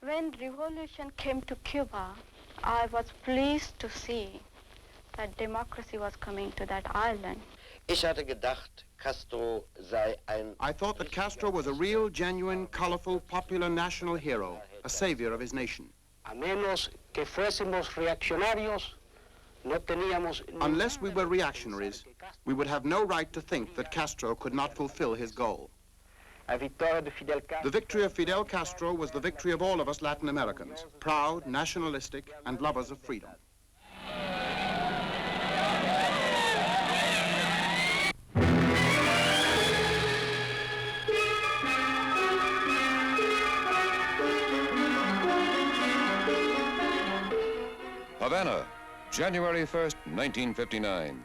When revolution came to Cuba, I was pleased to see that democracy was coming to that island. Ich hatte gedacht, Castro sei ein... I thought that Castro was a real, genuine, colorful, popular national hero, a savior of his nation. A menos que fuésemos reaccionarios, no teníamos... Unless we were reactionaries, we would have no right to think that Castro could not fulfill his goal. The victory of Fidel Castro was the victory of all of us Latin Americans, proud, nationalistic, and lovers of freedom. Havana, January 1st, 1959.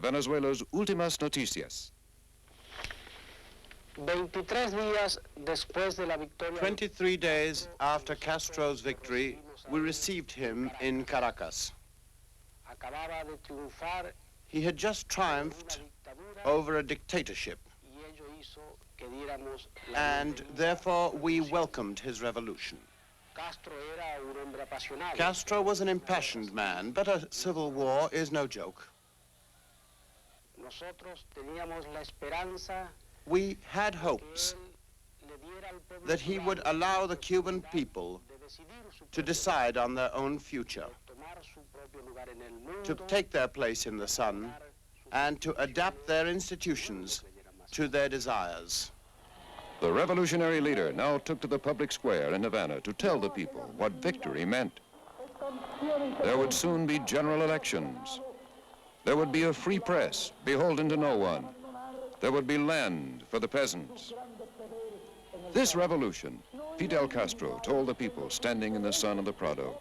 Venezuela's últimas noticias. 23 days after Castro's victory, we received him in Caracas. He had just triumphed over a dictatorship, and therefore we welcomed his revolution. Castro was an impassioned man, but a civil war is no joke. We had hopes that he would allow the Cuban people to decide on their own future, to take their place in the sun, and to adapt their institutions to their desires. The revolutionary leader now took to the public square in Havana to tell the people what victory meant. There would soon be general elections. There would be a free press, beholden to no one. There would be land for the peasants. This revolution, Fidel Castro told the people standing in the sun of the Prado,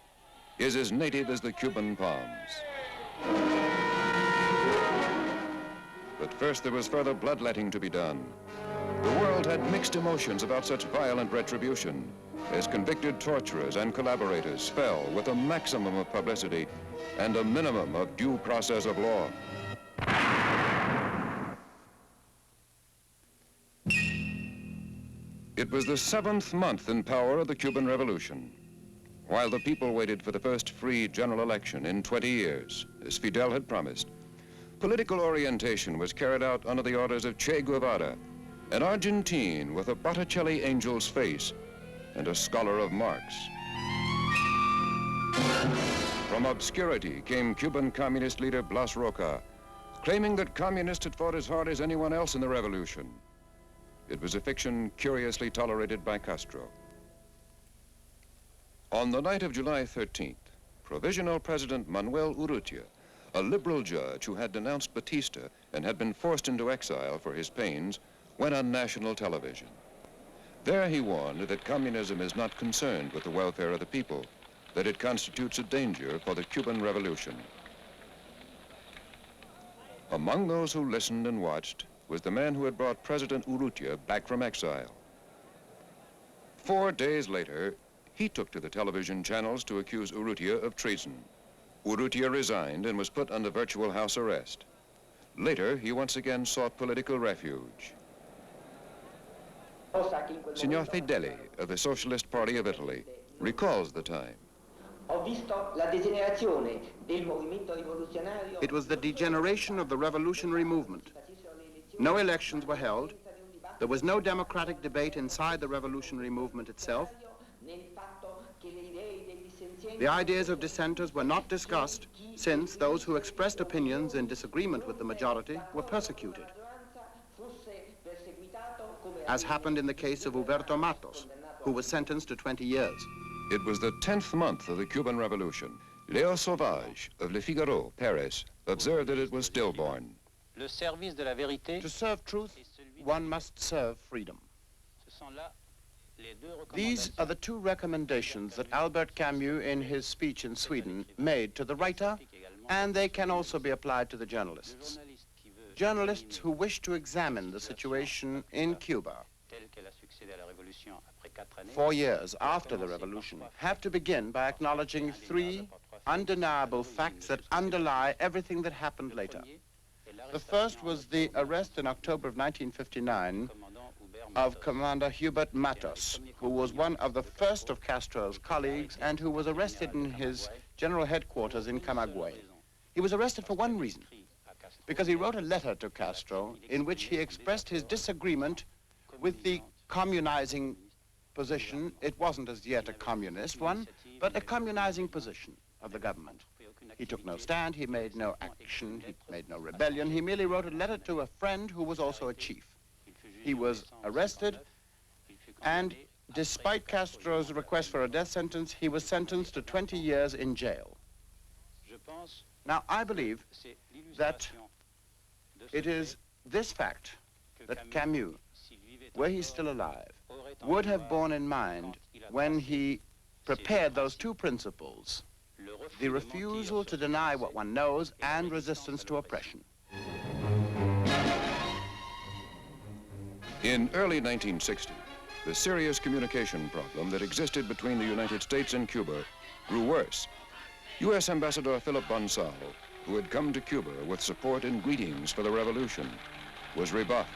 is as native as the Cuban palms. But first there was further bloodletting to be done. The world had mixed emotions about such violent retribution, as convicted torturers and collaborators fell with a maximum of publicity and a minimum of due process of law. It was the 7th month in power of the Cuban Revolution, while the people waited for the first free general election in 20 years, as Fidel had promised. Political orientation was carried out under the orders of Che Guevara, an Argentine with a Botticelli angel's face and a scholar of Marx. From obscurity came Cuban communist leader Blas Roca, claiming that communists had fought as hard as anyone else in the revolution. It was a fiction curiously tolerated by Castro. On the night of July 13th, Provisional President Manuel Urrutia, a liberal judge who had denounced Batista and had been forced into exile for his pains, went on national television. There he warned that communism is not concerned with the welfare of the people, that it constitutes a danger for the Cuban Revolution. Among those who listened and watched was the man who had brought President Urrutia back from exile. 4 days later, he took to the television channels to accuse Urrutia of treason. Urrutia resigned and was put under virtual house arrest. Later, he once again sought political refuge. Signor Fedeli of the Socialist Party of Italy recalls the time. It was the degeneration of the revolutionary movement. No elections were held. There was no democratic debate inside the revolutionary movement itself. The ideas of dissenters were not discussed, since those who expressed opinions in disagreement with the majority were persecuted. as happened in the case of Huberto Matos, who was sentenced to 20 years. It was the 10th month of the Cuban Revolution. Léo Sauvage of Le Figaro, Paris, observed that it was stillborn. To serve truth, one must serve freedom. These are the two recommendations that Albert Camus, in his speech in Sweden, made to the writer, and they can also be applied to the journalists. Journalists who wish to examine the situation in Cuba 4 years after the revolution have to begin by acknowledging three undeniable facts that underlie everything that happened later. The first was the arrest in October of 1959 of Commander Hubert Matos, who was one of the first of Castro's colleagues and who was arrested in his general headquarters in Camagüey. He was arrested for one reason, because he wrote a letter to Castro in which he expressed his disagreement with the communizing position. It wasn't as yet a communist one, but a communizing position of the government. He took no stand, he made no action, he made no rebellion. He merely wrote a letter to a friend who was also a chief. He was arrested, and despite Castro's request for a death sentence, he was sentenced to 20 years in jail. Now, I believe that it is this fact that Camus, were he still alive, would have borne in mind when he prepared those two principles: the refusal to deny what one knows and resistance to oppression. In early 1960, the serious communication problem that existed between the United States and Cuba grew worse. U.S. Ambassador Philip Bonsall, who had come to Cuba with support and greetings for the revolution, was rebuffed.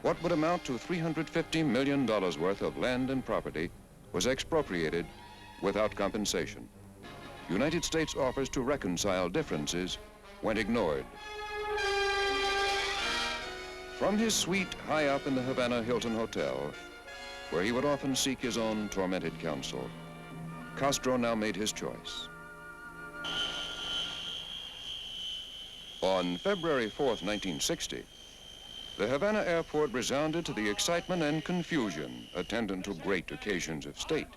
What would amount to $350 million worth of land and property was expropriated without compensation. United States offers to reconcile differences went ignored. From his suite high up in the Havana Hilton Hotel, where he would often seek his own tormented counsel, Castro now made his choice. On February 4th, 1960, the Havana airport resounded to the excitement and confusion attendant to great occasions of state.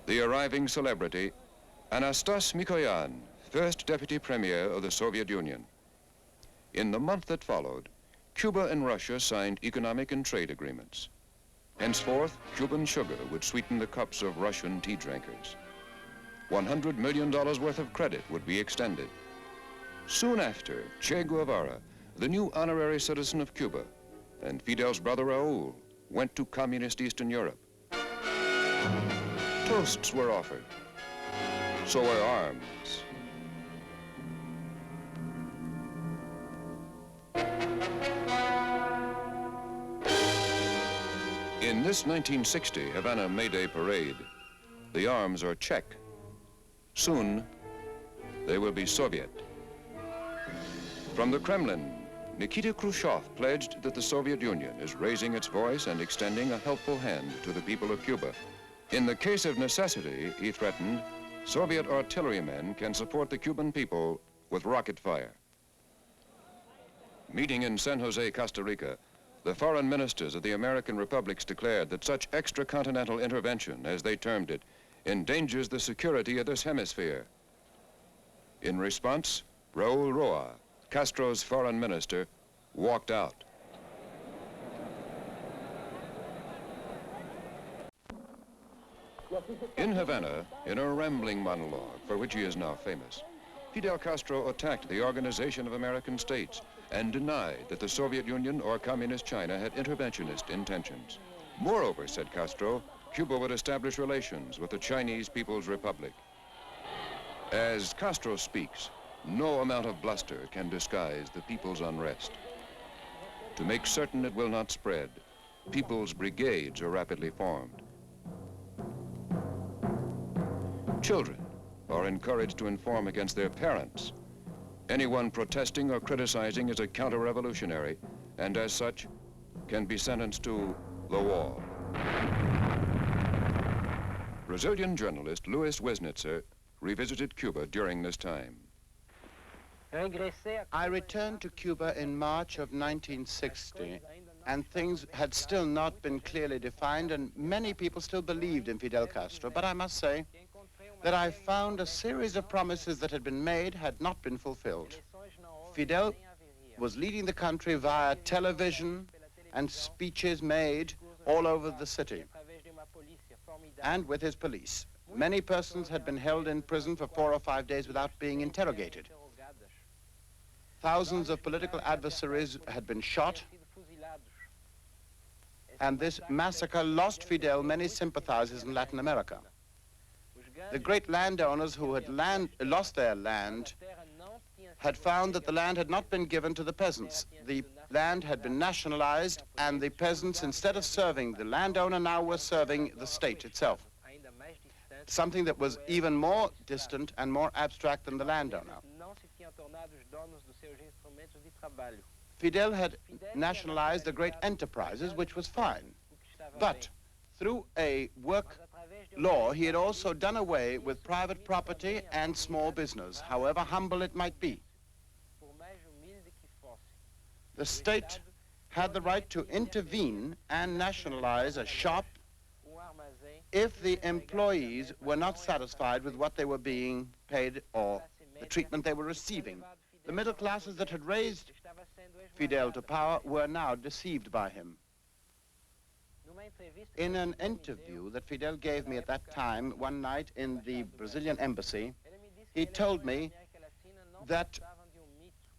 The arriving celebrity, Anastas Mikoyan, first deputy premier of the Soviet Union. In the month that followed, Cuba and Russia signed economic and trade agreements. Henceforth, Cuban sugar would sweeten the cups of Russian tea drinkers. $100 million worth of credit would be extended. Soon after, Che Guevara, the new honorary citizen of Cuba, and Fidel's brother Raul went to communist Eastern Europe. Toasts were offered. So were arms. In this 1960 Havana May Day parade, the arms are Czech. Soon, they will be Soviet. From the Kremlin, Nikita Khrushchev pledged that the Soviet Union is raising its voice and extending a helpful hand to the people of Cuba. In the case of necessity, he threatened, Soviet artillerymen can support the Cuban people with rocket fire. Meeting in San Jose, Costa Rica, the foreign ministers of the American republics declared that such extracontinental intervention, as they termed it, endangers the security of this hemisphere. In response, Raul Roa, Castro's foreign minister, walked out. In Havana, in a rambling monologue for which he is now famous, Fidel Castro attacked the Organization of American States and denied that the Soviet Union or Communist China had interventionist intentions. Moreover, said Castro, Cuba would establish relations with the Chinese People's Republic. As Castro speaks, no amount of bluster can disguise the people's unrest. To make certain it will not spread, people's brigades are rapidly formed. Children are encouraged to inform against their parents. Anyone protesting or criticizing is a counter-revolutionary, and as such, can be sentenced to the wall. Brazilian journalist Louis Wisnitzer revisited Cuba during this time. I returned to Cuba in March of 1960, and things had still not been clearly defined, and many people still believed in Fidel Castro. But I must say that I found a series of promises that had been made had not been fulfilled. Fidel was leading the country via television and speeches made all over the city, and with his police. Many persons had been held in prison for 4 or 5 days without being interrogated. Thousands of political adversaries had been shot, and this massacre lost Fidel many sympathizers in Latin America. The great landowners who had lost their land had found that the land had not been given to the peasants. The land had been nationalized, and the peasants, instead of serving the landowner, now were serving the state itself. Something that was even more distant and more abstract than the landowner. Fidel had nationalized the great enterprises, which was fine. But through a work law, he had also done away with private property and small business, however humble it might be. The state had the right to intervene and nationalize a shop if the employees were not satisfied with what they were being paid or the treatment they were receiving. The middle classes that had raised Fidel to power were now deceived by him. In an interview that Fidel gave me at that time, one night in the Brazilian embassy, he told me that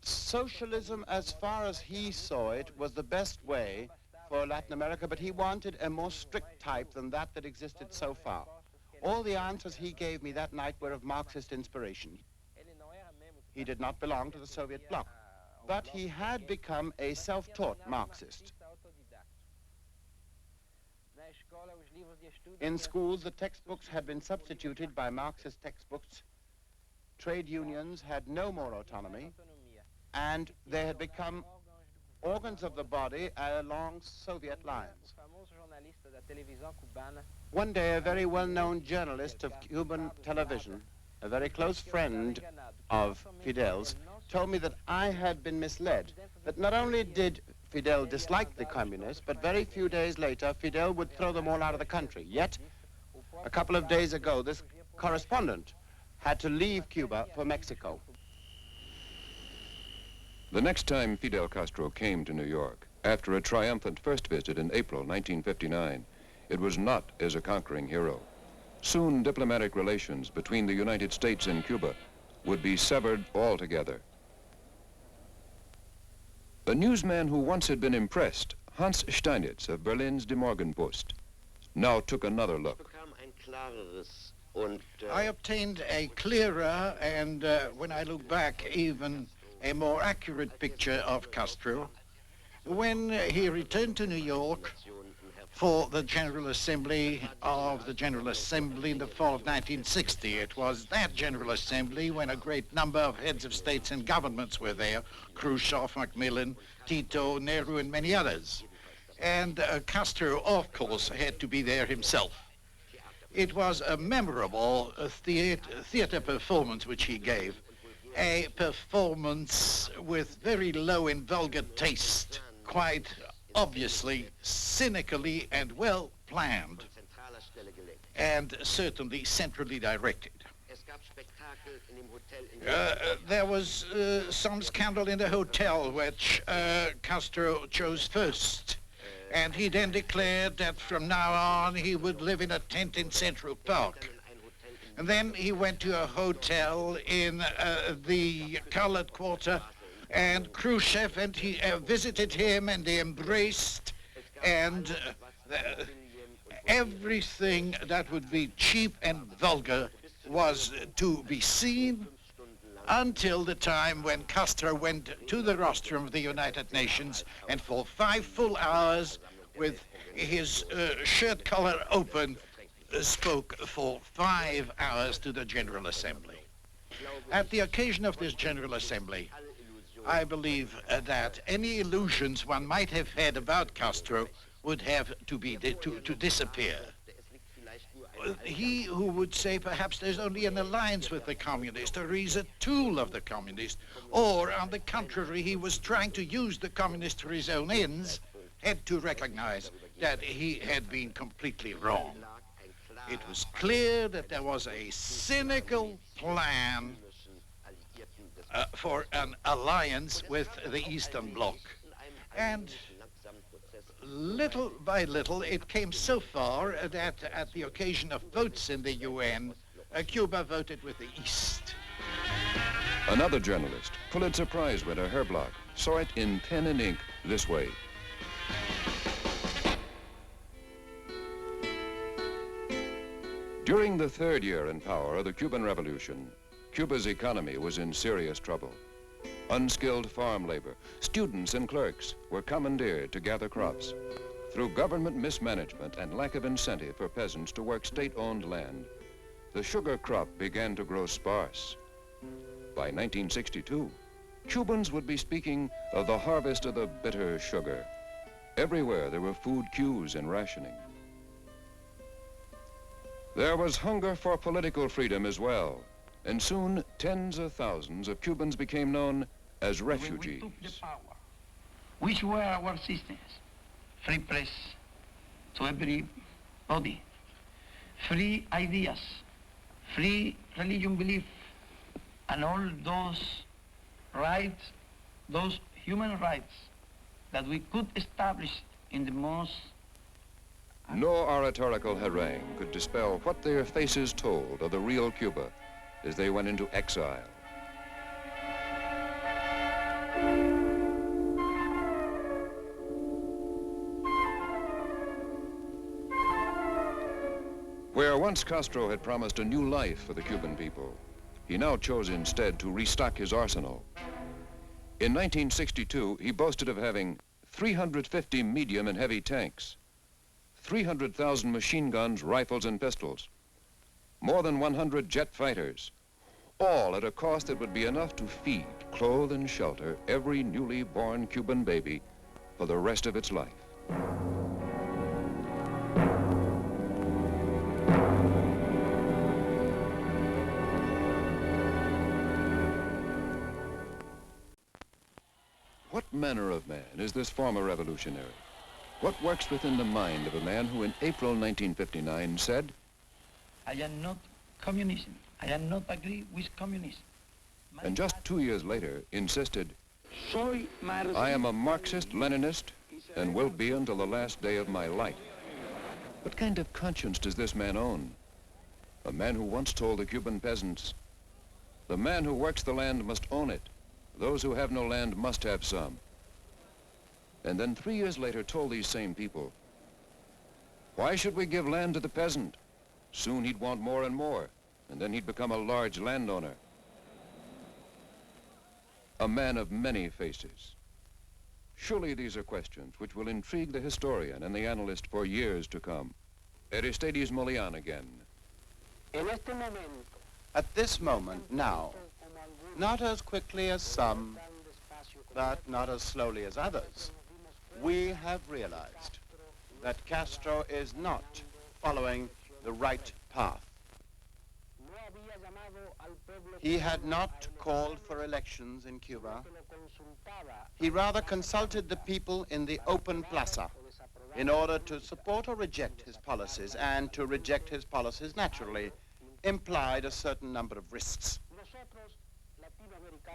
socialism, as far as he saw it, was the best way for Latin America, but he wanted a more strict type than that existed so far. All the answers he gave me that night were of Marxist inspiration. He did not belong to the Soviet bloc, but he had become a self-taught Marxist. In schools, the textbooks had been substituted by Marxist textbooks. Trade unions had no more autonomy, and they had become organs of the body along Soviet lines. One day, a very well-known journalist of Cuban television, a very close friend of Fidel's, told me that I had been misled, that not only did Fidel dislike the communists, but very few days later, Fidel would throw them all out of the country. Yet, a couple of days ago, this correspondent had to leave Cuba for Mexico. The next time Fidel Castro came to New York, after a triumphant first visit in April 1959, it was not as a conquering hero. Soon, diplomatic relations between the United States and Cuba would be severed altogether. The newsman who once had been impressed, Hans Steinitz of Berlin's Die Morgenpost, now took another look. I obtained a clearer and, when I look back, even a more accurate picture of Castro when he returned to New York for the General Assembly of the General Assembly in the fall of 1960. It was that General Assembly when a great number of heads of states and governments were there, Khrushchev, Macmillan, Tito, Nehru, and many others. And Castro, of course, had to be there himself. It was a memorable theater performance which he gave, a performance with very low and vulgar taste, quite obviously, cynically, and well planned, and certainly centrally directed. There was some scandal in the hotel which Castro chose first, and he then declared that from now on he would live in a tent in Central Park. And then he went to a hotel in the Colored Quarter, and Khrushchev and he visited him, and they embraced, and everything that would be cheap and vulgar was to be seen until the time when Castro went to the rostrum of the United Nations, and for 5 full hours, with his shirt collar open, spoke for 5 hours to the General Assembly. At the occasion of this General Assembly, I believe that any illusions one might have had about Castro would have to disappear. he who would say perhaps there's only an alliance with the communist, or he's a tool of the communist, or on the contrary, he was trying to use the communist for his own ends, had to recognize that he had been completely wrong. It was clear that there was a cynical plan for an alliance with the Eastern Bloc. And little by little, it came so far that at the occasion of votes in the UN, Cuba voted with the East. Another journalist, Pulitzer Prize winner Herblock, saw it in pen and ink this way. During the third year in power of the Cuban Revolution, Cuba's economy was in serious trouble. Unskilled farm labor, students and clerks were commandeered to gather crops. Through government mismanagement and lack of incentive for peasants to work state-owned land, the sugar crop began to grow sparse. By 1962, Cubans would be speaking of the harvest of the bitter sugar. Everywhere there were food queues and rationing. There was hunger for political freedom as well, and soon tens of thousands of Cubans became known as refugees. When we took the power, which were our systems? Free press to everybody, free ideas, free religion belief, and all those rights, those human rights that we could establish in the most... No oratorical harangue could dispel what their faces told of the real Cuba as they went into exile. Where once Castro had promised a new life for the Cuban people, he now chose instead to restock his arsenal. In 1962, he boasted of having 350 medium and heavy tanks, 300,000 machine guns, rifles, and pistols, more than 100 jet fighters, all at a cost that would be enough to feed, clothe, and shelter every newly born Cuban baby for the rest of its life. What manner of man is this former revolutionary? What works within the mind of a man who in April 1959 said, I am not communism. I am not agree with communism. and just 2 years later insisted, I am a Marxist-Leninist and will be until the last day of my life. What kind of conscience does this man own? A man who once told the Cuban peasants, the man who works the land must own it. Those who have no land must have some. And then 3 years later told these same people, why should we give land to the peasant? Soon he'd want more and more, and then he'd become a large landowner. A man of many faces. Surely these are questions which will intrigue the historian and the analyst for years to come. Aristides Molian again. At this moment, now, not as quickly as some, but not as slowly as others, we have realized that Castro is not following the right path. He had not called for elections in Cuba. He rather consulted the people in the open plaza in order to support or reject his policies, and to reject his policies naturally implied a certain number of risks.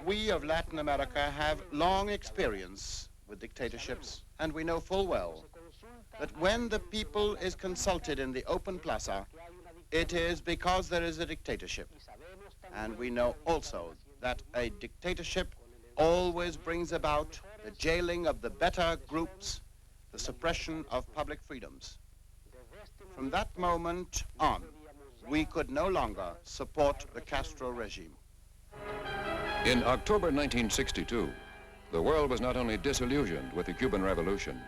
We of Latin America have long experience with dictatorships, and we know full well that when the people is consulted in the open plaza, it is because there is a dictatorship. And we know also that a dictatorship always brings about the jailing of the better groups, the suppression of public freedoms. From that moment on, we could no longer support the Castro regime. In October 1962, the world was not only disillusioned with the Cuban Revolution,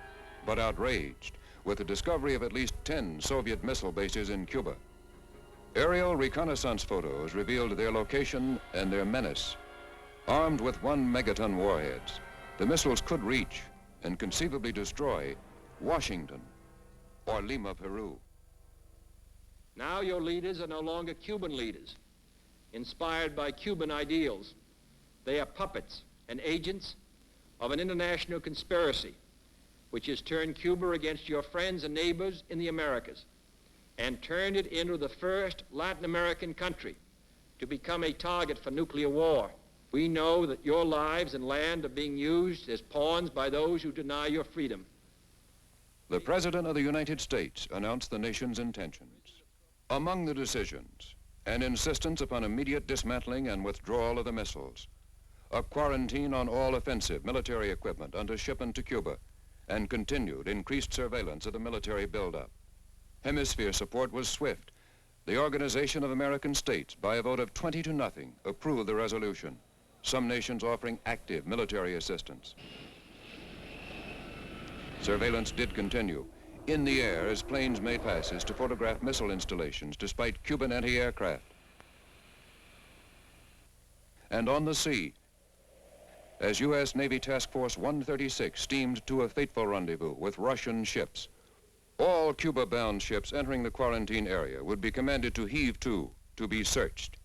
but outraged with the discovery of at least 10 Soviet missile bases in Cuba. Aerial reconnaissance photos revealed their location and their menace. Armed with 1 megaton warheads, the missiles could reach and conceivably destroy Washington or Lima, Peru. Now your leaders are no longer Cuban leaders, inspired by Cuban ideals. They are puppets and agents of an international conspiracy which has turned Cuba against your friends and neighbors in the Americas and turned it into the first Latin American country to become a target for nuclear war. We know that your lives and land are being used as pawns by those who deny your freedom. The President of the United States announced the nation's intentions. Among the decisions, an insistence upon immediate dismantling and withdrawal of the missiles, a quarantine on all offensive military equipment under shipment to Cuba, and continued increased surveillance of the military buildup. Hemisphere support was swift. The Organization of American States, by a vote of 20-0, approved the resolution, some nations offering active military assistance. Surveillance did continue. In the air, as planes made passes to photograph missile installations despite Cuban anti-aircraft. And on the sea, as U.S. Navy Task Force 136 steamed to a fateful rendezvous with Russian ships, all Cuba-bound ships entering the quarantine area would be commanded to heave to be searched.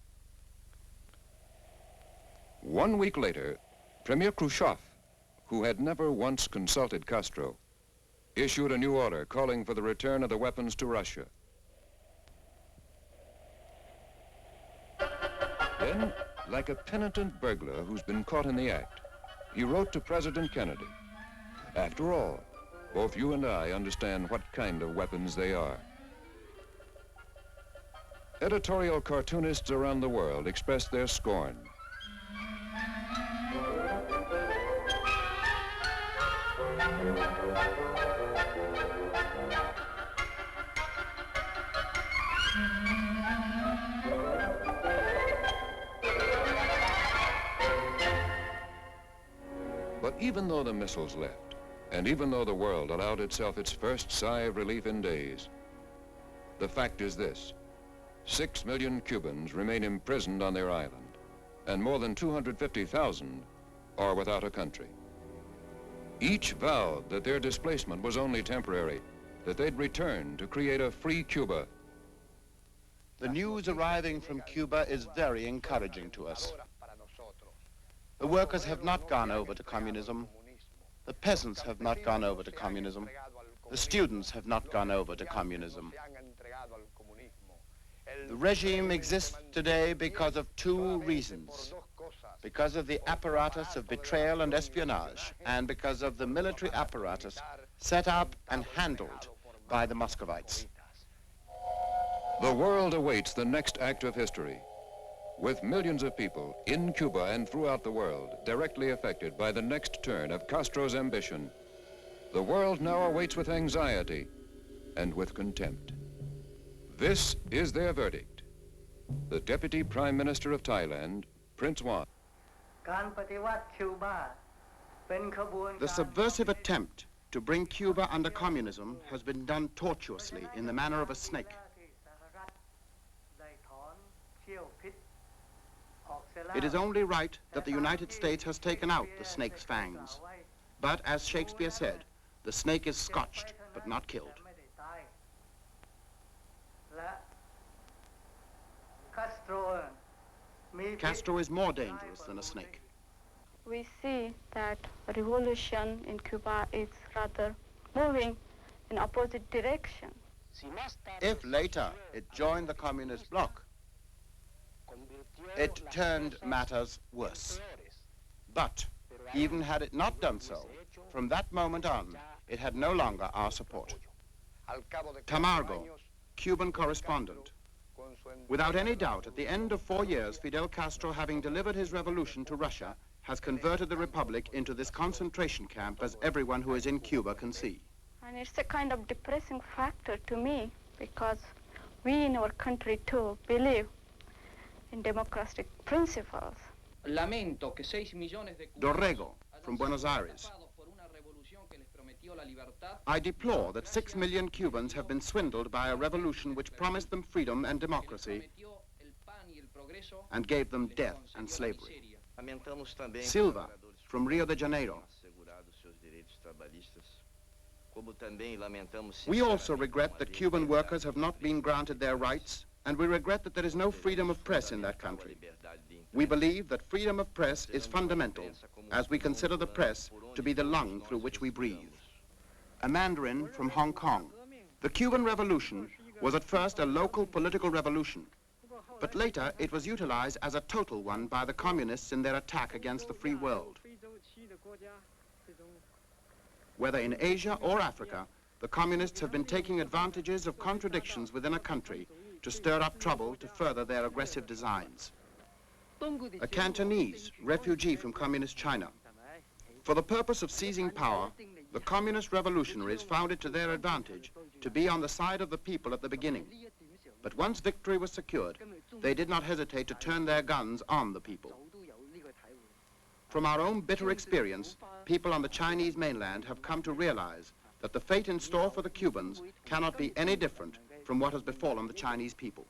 1 week later, Premier Khrushchev, who had never once consulted Castro, issued a new order calling for the return of the weapons to Russia. Then, like a penitent burglar who's been caught in the act, he wrote to President Kennedy, "After all, both you and I understand what kind of weapons they are." Editorial cartoonists around the world expressed their scorn. But even though the missiles left, and even though the world allowed itself its first sigh of relief in days, the fact is this: 6 million Cubans remain imprisoned on their island, and more than 250,000 are without a country. Each vowed that their displacement was only temporary, that they'd return to create a free Cuba. The news arriving from Cuba is very encouraging to us. The workers have not gone over to communism. The peasants have not gone over to communism. The students have not gone over to communism. The regime exists today because of two reasons: because of the apparatus of betrayal and espionage, and because of the military apparatus set up and handled by the Muscovites. The world awaits the next act of history, with millions of people in Cuba and throughout the world directly affected by the next turn of Castro's ambition. The world now awaits with anxiety and with contempt. This is their verdict. The Deputy Prime Minister of Thailand, Prince Juan. The subversive attempt to bring Cuba under communism has been done tortuously in the manner of a snake. It is only right that the United States has taken out the snake's fangs. But as Shakespeare said, the snake is scotched, but not killed. Castro is more dangerous than a snake. We see that revolution in Cuba is rather moving in opposite direction. If later it joined the communist bloc, it turned matters worse. But even had it not done so, from that moment on, it had no longer our support. Tamargo, Cuban correspondent. Without any doubt, at the end of 4 years, Fidel Castro, having delivered his revolution to Russia, has converted the republic into this concentration camp, as everyone who is in Cuba can see. And it's a kind of depressing factor to me, because we in our country too believe in democratic principles. Dorrego, from Buenos Aires. I deplore that 6 million Cubans have been swindled by a revolution which promised them freedom and democracy and gave them death and slavery. Silva, from Rio de Janeiro. We also regret that Cuban workers have not been granted their rights, and we regret that there is no freedom of press in that country. We believe that freedom of press is fundamental, as we consider the press to be the lung through which we breathe. A Mandarin from Hong Kong. The Cuban Revolution was at first a local political revolution, but later it was utilized as a total one by the communists in their attack against the free world. Whether in Asia or Africa, the communists have been taking advantages of contradictions within a country to stir up trouble to further their aggressive designs. A Cantonese refugee from communist China. For the purpose of seizing power, the communist revolutionaries found it to their advantage to be on the side of the people at the beginning. But once victory was secured, they did not hesitate to turn their guns on the people. From our own bitter experience, people on the Chinese mainland have come to realize that the fate in store for the Cubans cannot be any different from what has befallen the Chinese people.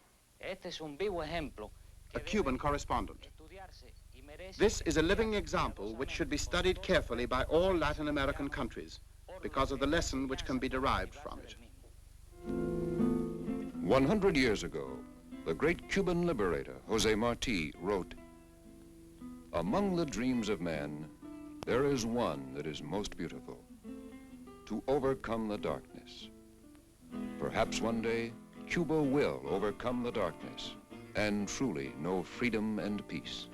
A Cuban correspondent. This is a living example which should be studied carefully by all Latin American countries because of the lesson which can be derived from it. 100 years ago, the great Cuban liberator, Jose Marti, wrote, "Among the dreams of man, there is one that is most beautiful, to overcome the darkness. Perhaps one day, Cuba will overcome the darkness and truly know freedom and peace."